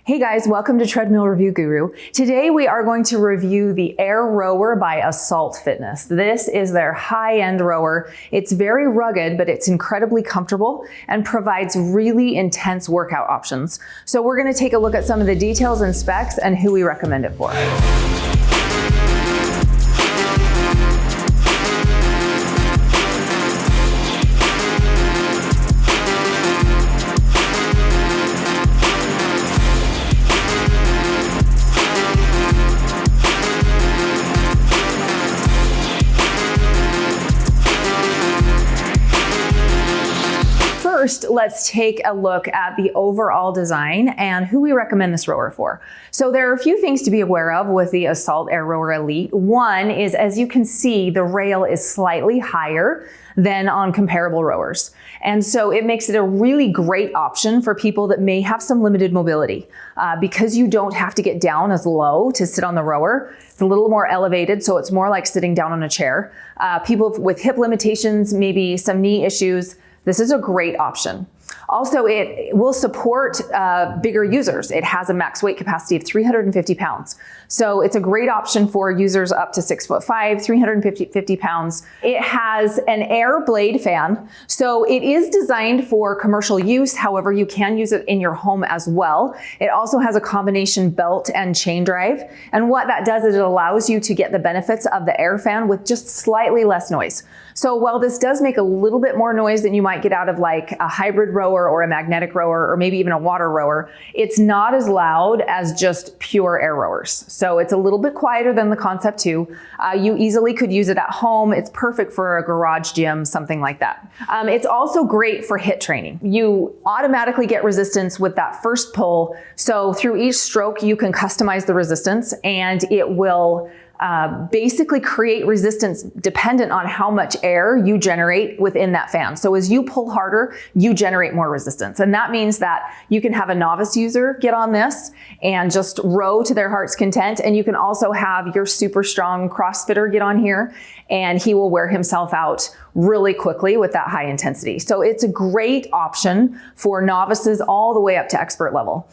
Hey guys, welcome to Treadmill Review Guru. Today we are going to review the AirRower by Assault Fitness. This is their high-end rower. It's very rugged, but it's incredibly comfortable and provides really intense workout options. So we're going to take a look at some of the details and specs and who we recommend it for. First, let's take a look at the overall design and who we recommend this rower for. So there are a few things to be aware of with the Assault AirRower Elite. One is, as you can see, the rail is slightly higher than on comparable rowers. And so it makes it a really great option for people that may have some limited mobility. Because you don't have to get down as low to sit on the rower, it's a little more elevated, so it's more like sitting down on a chair. People with hip limitations, maybe some knee issues, this is a great option. Also, it will support bigger users. It has a max weight capacity of 350 pounds. So it's a great option for users up to 6'5", 350 pounds. It has an air blade fan. So it is designed for commercial use. However, you can use it in your home as well. It also has a combination belt and chain drive. And what that does is it allows you to get the benefits of the air fan with just slightly less noise. So while this does make a little bit more noise than you might get out of like a hybrid rower or a magnetic rower or maybe even a water rower, it's not as loud as just pure air rowers. So it's a little bit quieter than the Concept 2. You easily could use it at home. It's perfect for a garage gym, something like that. It's also great for HIIT training. You automatically get resistance with that first pull. So through each stroke, you can customize the resistance and it will basically create resistance dependent on how much air you generate within that fan. So as you pull harder, you generate more resistance. And that means that you can have a novice user get on this and just row to their heart's content. And you can also have your super strong CrossFitter get on here and he will wear himself out really quickly with that high intensity. So it's a great option for novices all the way up to expert level.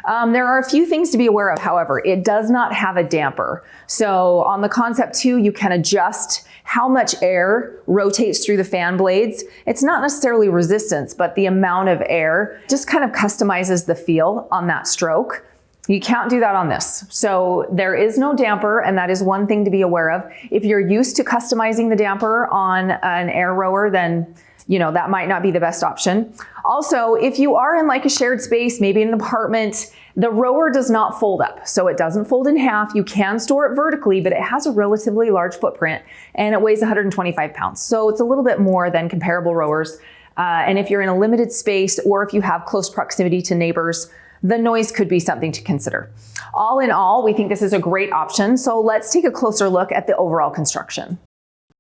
There are a few things to be aware of, however. It does not have a damper. So on the Concept 2, you can adjust how much air rotates through the fan blades. It's not necessarily resistance, but the amount of air just kind of customizes the feel on that stroke. You can't do that on this. So there is no damper, and that is one thing to be aware of. If you're used to customizing the damper on an air rower, then that might not be the best option. Also, if you are in like a shared space, maybe in an apartment, the rower does not fold up. So it doesn't fold in half. You can store it vertically, but it has a relatively large footprint and it weighs 125 pounds. So it's a little bit more than comparable rowers. And if you're in a limited space or if you have close proximity to neighbors, the noise could be something to consider. All in all, we think this is a great option. So let's take a closer look at the overall construction.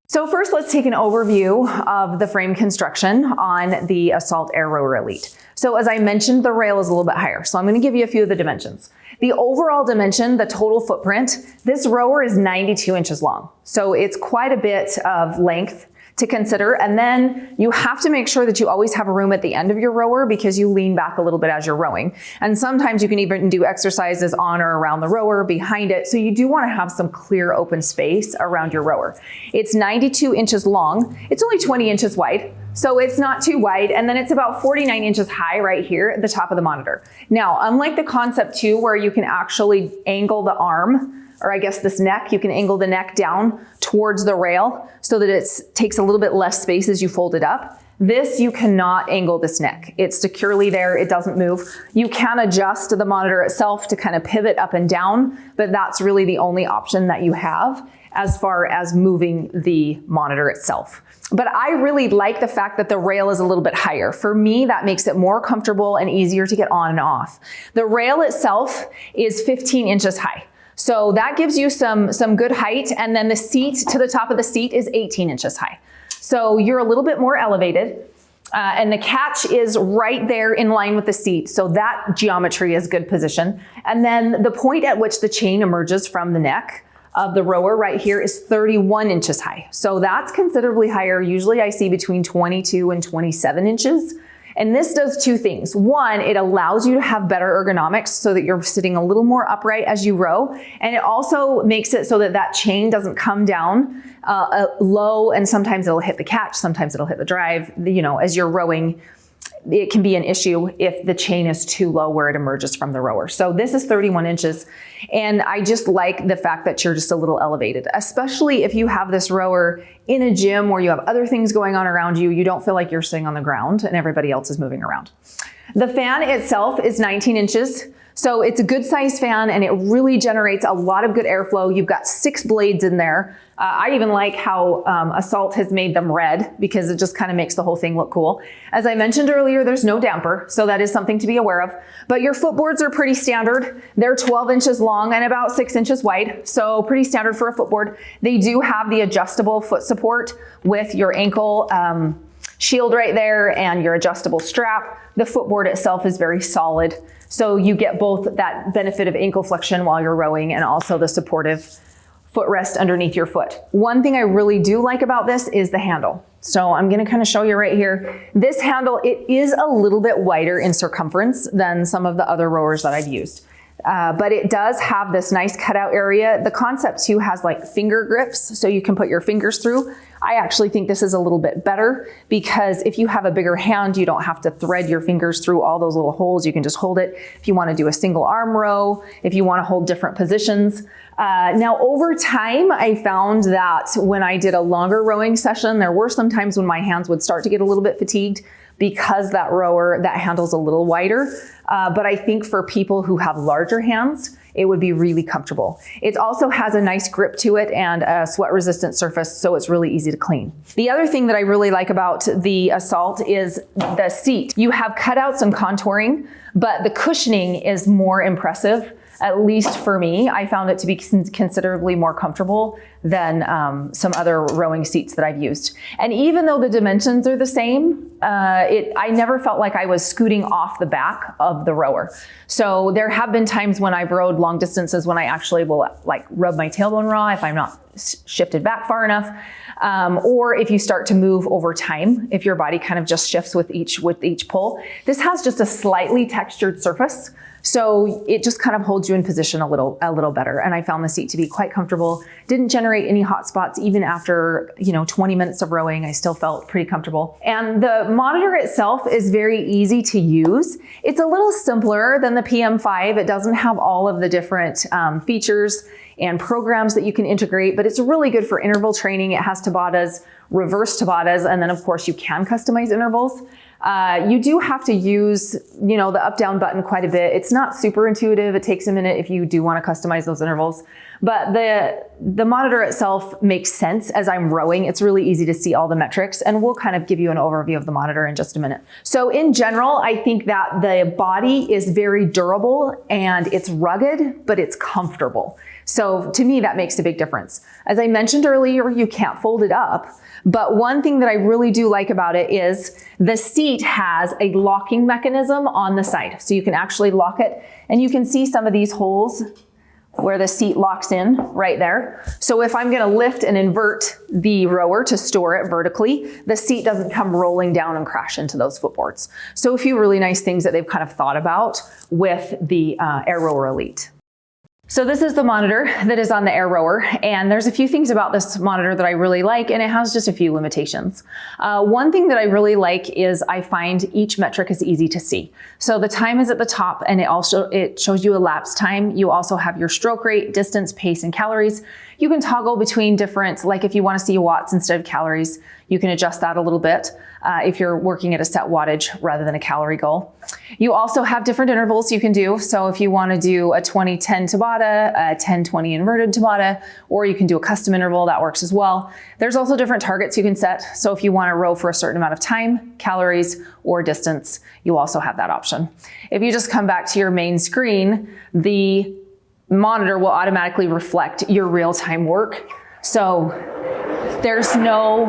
So first, let's take an overview of the frame construction on the Assault AirRower Elite. So as I mentioned, the rail is a little bit higher. So I'm going to give you a few of the dimensions. The overall dimension, the total footprint, this rower is 92 inches long. So it's quite a bit of length to consider. And then you have to make sure that you always have room at the end of your rower because you lean back a little bit as you're rowing. And sometimes you can even do exercises on or around the rower, behind it. So you do want to have some clear open space around your rower. It's 92 inches long. It's only 20 inches wide. So it's not too wide. And then it's about 49 inches high right here at the top of the monitor. Now, unlike the Concept 2 where you can actually angle the arm, or I guess this neck, you can angle the neck down towards the rail so that it takes a little bit less space as you fold it up. This, you cannot angle this neck. It's securely there, it doesn't move. You can adjust the monitor itself to kind of pivot up and down, but that's really the only option that you have as far as moving the monitor itself. But I really like the fact that the rail is a little bit higher. For me, that makes it more comfortable and easier to get on and off. The rail itself is 15 inches high. So that gives you some good height. And then the seat to the top of the seat is 18 inches high. So you're a little bit more elevated. And the catch is right there in line with the seat. So that geometry is good position. And then the point at which the chain emerges from the neck of the rower right here is 31 inches high. So that's considerably higher. Usually I see between 22 and 27 inches And this does two things. One, it allows you to have better ergonomics so that you're sitting a little more upright as you row. And it also makes it so that that chain doesn't come down low, and sometimes it'll hit the catch, sometimes it'll hit the drive. You know, as you're rowing, it can be an issue if the chain is too low where it emerges from the rower. So this is 31 inches. And I just like the fact that you're just a little elevated, especially if you have this rower in a gym where you have other things going on around you. You don't feel like you're sitting on the ground and everybody else is moving around. The fan itself is 19 inches. So it's a good size fan and it really generates a lot of good airflow. You've got 6 blades in there. I even like how Assault has made them red because it just kind of makes the whole thing look cool. As I mentioned earlier, there's no damper, so that is something to be aware of. But your footboards are pretty standard. They're 12 inches long and about 6 inches wide, so pretty standard for a footboard. They do have the adjustable foot support with your ankle shield right there and your adjustable strap. The footboard itself is very solid, so you get both that benefit of ankle flexion while you're rowing and also the supportive footrest underneath your foot. One thing I really do like about this is the handle. So I'm gonna kind of show you right here. This handle, it is a little bit wider in circumference than some of the other rowers that I've used. But it does have this nice cutout area. The concept too has like finger grips, so you can put your fingers through. I actually think this is a little bit better because if you have a bigger hand, you don't have to thread your fingers through all those little holes. You can just hold it. If you want to do a single arm row, if you want to hold different positions. Now over time, I found that when I did a longer rowing session, there were some times when my hands would start to get a little bit fatigued because that rower, that handle's a little wider. But I think for people who have larger hands, it would be really comfortable. It also has a nice grip to it and a sweat resistant surface, so it's really easy to clean. The other thing that I really like about the Assault is the seat. You have cutouts and contouring, but the cushioning is more impressive. At least for me, I found it to be considerably more comfortable than some other rowing seats that I've used. And even though the dimensions are the same, I never felt like I was scooting off the back of the rower. So there have been times when I've rowed long distances when I actually will like rub my tailbone raw if I'm not shifted back far enough. Or if you start to move over time, if your body kind of just shifts with each pull. This has just a slightly textured surface. So it just kind of holds you in position a little better. And I found the seat to be quite comfortable. Didn't generate any hot spots even after, 20 minutes of rowing. I still felt pretty comfortable. And the monitor itself is very easy to use. It's a little simpler than the PM5. It doesn't have all of the different features and programs that you can integrate, but it's really good for interval training. It has Tabatas, reverse Tabatas, and then of course you can customize intervals. You do have to use, the up-down button quite a bit. It's not super intuitive. It takes a minute if you do want to customize those intervals. But the monitor itself makes sense as I'm rowing. It's really easy to see all the metrics, and we'll kind of give you an overview of the monitor in just a minute. So in general, I think that the body is very durable and it's rugged, but it's comfortable. So to me, that makes a big difference. As I mentioned earlier, you can't fold it up. But one thing that I really do like about it is the seat has a locking mechanism on the side. So you can actually lock it, and you can see some of these holes where the seat locks in right there. So if I'm gonna lift and invert the rower to store it vertically, the seat doesn't come rolling down and crash into those footboards. So a few really nice things that they've kind of thought about with the AirRower Elite. So this is the monitor that is on the AirRower, and there's a few things about this monitor that I really like, and it has just a few limitations. One thing that I really like is I find each metric is easy to see. So the time is at the top, and it shows you elapsed time. You also have your stroke rate, distance, pace, and calories. You can toggle between different, like if you want to see watts instead of calories, you can adjust that a little bit if you're working at a set wattage rather than a calorie goal. You also have different intervals you can do. So if you want to do a 20-10 Tabata, a 10-20 inverted Tabata, or you can do a custom interval, that works as well. There's also different targets you can set. So if you want to row for a certain amount of time, calories, or distance, you also have that option. If you just come back to your main screen, the monitor will automatically reflect your real-time work. So there's no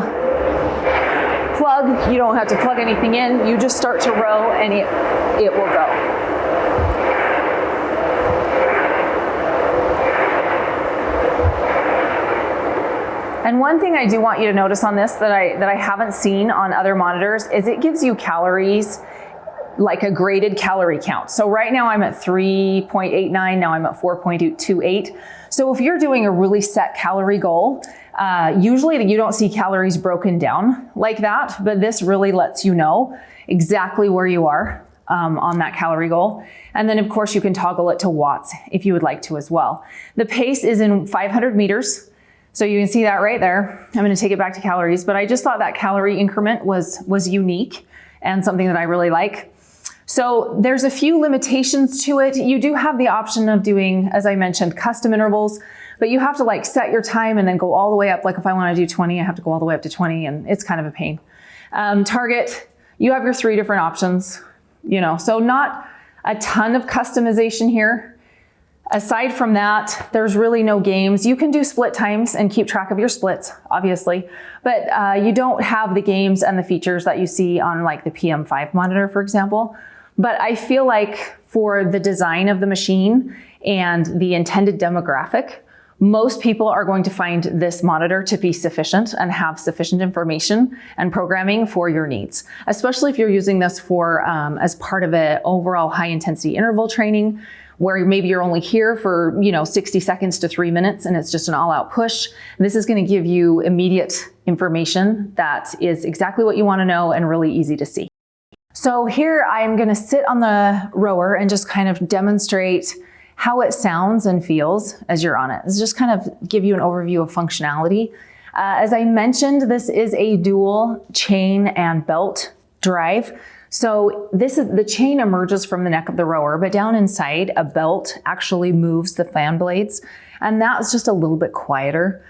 plug, you don't have to plug anything in, you just start to row and it will go. And one thing I do want you to notice on this that I haven't seen on other monitors is it gives you calories like a graded calorie count. So right now I'm at 3.89, now I'm at 4.28. So if you're doing a really set calorie goal, usually you don't see calories broken down like that, but this really lets you know exactly where you are on that calorie goal. And then of course you can toggle it to watts if you would like to as well. The pace is in 500 meters. So you can see that right there. I'm going to take it back to calories, but I just thought that calorie increment was unique and something that I really like. So there's a few limitations to it. You do have the option of doing, as I mentioned, custom intervals, but you have to like set your time and then go all the way up. Like if I want to do 20, I have to go all the way up to 20, and it's kind of a pain. Target, you have your 3 different options, so not a ton of customization here. Aside from that, there's really no games. You can do split times and keep track of your splits, obviously, but you don't have the games and the features that you see on like the PM5 monitor, for example. But I feel like for the design of the machine and the intended demographic, most people are going to find this monitor to be sufficient and have sufficient information and programming for your needs, especially if you're using this for as part of an overall high intensity interval training, where maybe you're only here for 60 seconds to 3 minutes and it's just an all-out push. This is going to give you immediate information that is exactly what you want to know and really easy to see. So here I'm going to sit on the rower and just kind of demonstrate how it sounds and feels as you're on it. It's just kind of give you an overview of functionality. As I mentioned, this is a dual chain and belt drive. So the chain emerges from the neck of the rower, but down inside, a belt actually moves the fan blades, and that's just a little bit quieter.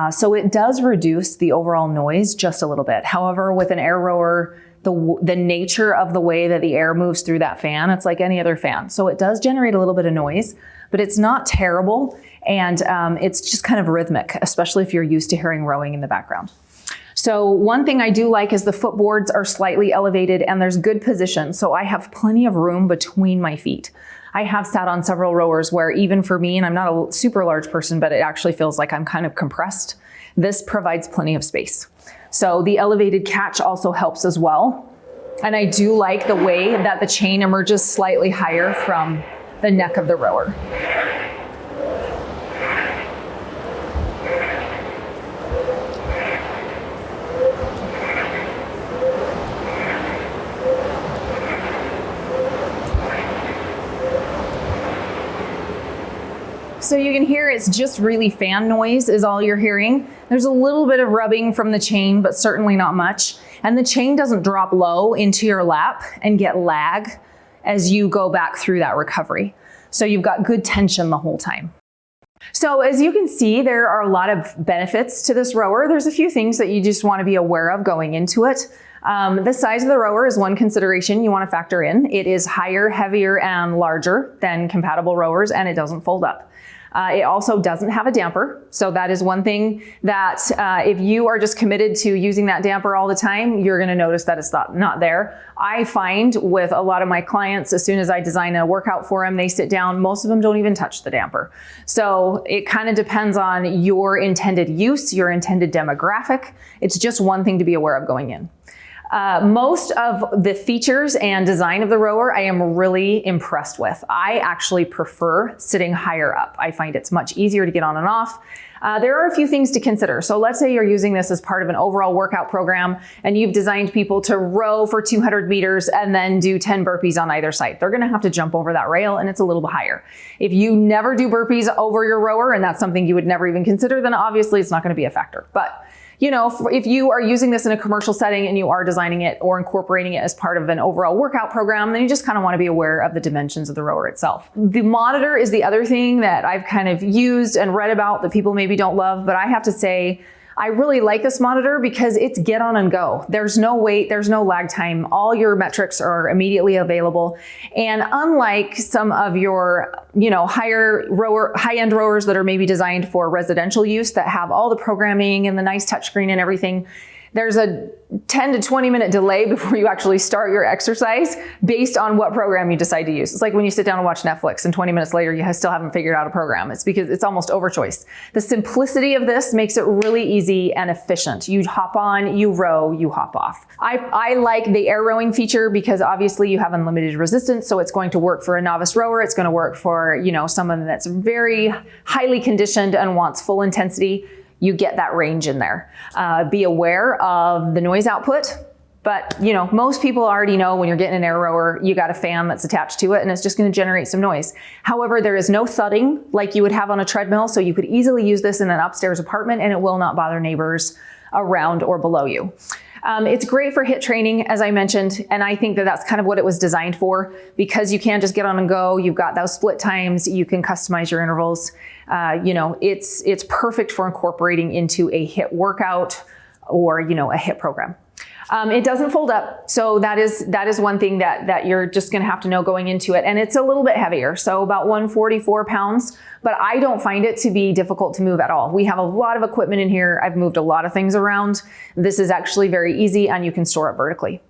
So it does reduce the overall noise just a little bit. However, with an air rower, the nature of the way that the air moves through that fan, it's like any other fan. So it does generate a little bit of noise, but it's not terrible, and it's just kind of rhythmic, especially if you're used to hearing rowing in the background. So one thing I do like is the footboards are slightly elevated and there's good position. So I have plenty of room between my feet. I have sat on several rowers where even for me, and I'm not a super large person, but it actually feels like I'm kind of compressed. This provides plenty of space. So the elevated catch also helps as well. And I do like the way that the chain emerges slightly higher from the neck of the rower. So you can hear it's just really fan noise is all you're hearing. There's a little bit of rubbing from the chain, but certainly not much. And the chain doesn't drop low into your lap and get lag as you go back through that recovery. So you've got good tension the whole time. So as you can see, there are a lot of benefits to this rower. There's a few things that you just want to be aware of going into it. The size of the rower is one consideration you want to factor in. It is higher, heavier, and larger than compatible rowers, and it doesn't fold up. It also doesn't have a damper. So that is one thing that if you are just committed to using that damper all the time, you're going to notice that it's not there. I find with a lot of my clients, as soon as I design a workout for them, they sit down, most of them don't even touch the damper. So it kind of depends on your intended use, your intended demographic. It's just one thing to be aware of going in. Most of the features and design of the rower I am really impressed with. I actually prefer sitting higher up. I find it's much easier to get on and off. There are a few things to consider. So let's say you're using this as part of an overall workout program and you've designed people to row for 200 meters and then do 10 burpees on either side. They're gonna have to jump over that rail and it's a little bit higher. If you never do burpees over your rower and that's something you would never even consider, then obviously it's not gonna be a factor. But if you are using this in a commercial setting and you are designing it or incorporating it as part of an overall workout program, then you just kind of want to be aware of the dimensions of the rower itself. The monitor is the other thing that I've kind of used and read about that people maybe don't love, but I have to say, I really like this monitor because it's get on and go. There's no wait, there's no lag time. All your metrics are immediately available. And unlike some of your, high-end rowers that are maybe designed for residential use that have all the programming and the nice touchscreen and everything, There's a 10 to 20 minute delay before you actually start your exercise based on what program you decide to use. It's like when you sit down and watch Netflix and 20 minutes later you still haven't figured out a program. It's because it's almost overchoice. The simplicity of this makes it really easy and efficient. You hop on, you row, you hop off. I like the air rowing feature because obviously you have unlimited resistance, so it's going to work for a novice rower. It's going to work for, you know, someone that's very highly conditioned and wants full intensity. You get that range in there. Be aware of the noise output, but you know, most people already know when you're getting an air rower, you got a fan that's attached to it and it's just gonna generate some noise. However, there is no thudding like you would have on a treadmill, so you could easily use this in an upstairs apartment and it will not bother neighbors around or below you. It's great for HIIT training, as I mentioned, and I think that that's kind of what it was designed for, because you can just get on and go. You've got those split times. You can customize your intervals. You know, it's perfect for incorporating into a HIIT workout or, you know, a HIIT program. It doesn't fold up, so that is one thing that you're just gonna have to know going into it. And it's a little bit heavier, so about 144 pounds, but I don't find it to be difficult to move at all. We have a lot of equipment in here. I've moved a lot of things around. This is actually very easy and you can store it vertically.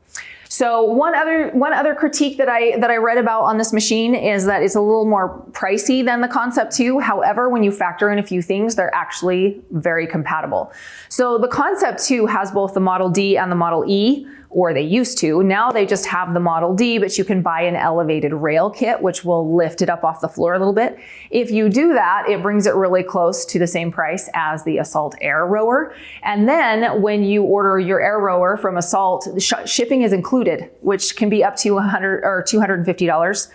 So one other critique that I read about on this machine is that it's a little more pricey than the Concept 2. However, when you factor in a few things, they're actually very compatible. So the Concept 2 has both the Model D and the Model E, or they used to. Now they just have the Model D, but you can buy an elevated rail kit, which will lift it up off the floor a little bit. If you do that, it brings it really close to the same price as the Assault AirRower. And then when you order your AirRower from Assault, shipping is included, which can be up to $100 or $250.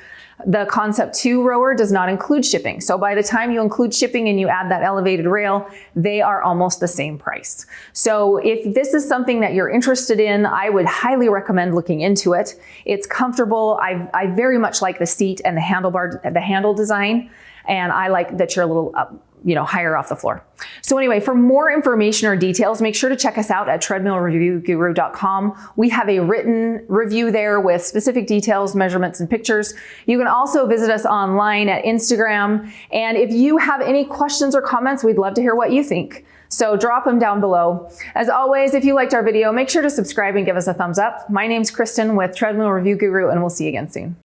The Concept 2 rower does not include shipping. So by the time you include shipping and you add that elevated rail, they are almost the same price. So if this is something that you're interested in, I would highly recommend looking into it. It's comfortable. I very much like the seat and the handle design. And I like that you're a little up, you know, higher off the floor. So anyway, for more information or details, make sure to check us out at treadmillreviewguru.com. We have a written review there with specific details, measurements, and pictures. You can also visit us online at Instagram. And if you have any questions or comments, we'd love to hear what you think. So drop them down below. As always, if you liked our video, make sure to subscribe and give us a thumbs up. My name's Kristen with Treadmill Review Guru, and we'll see you again soon.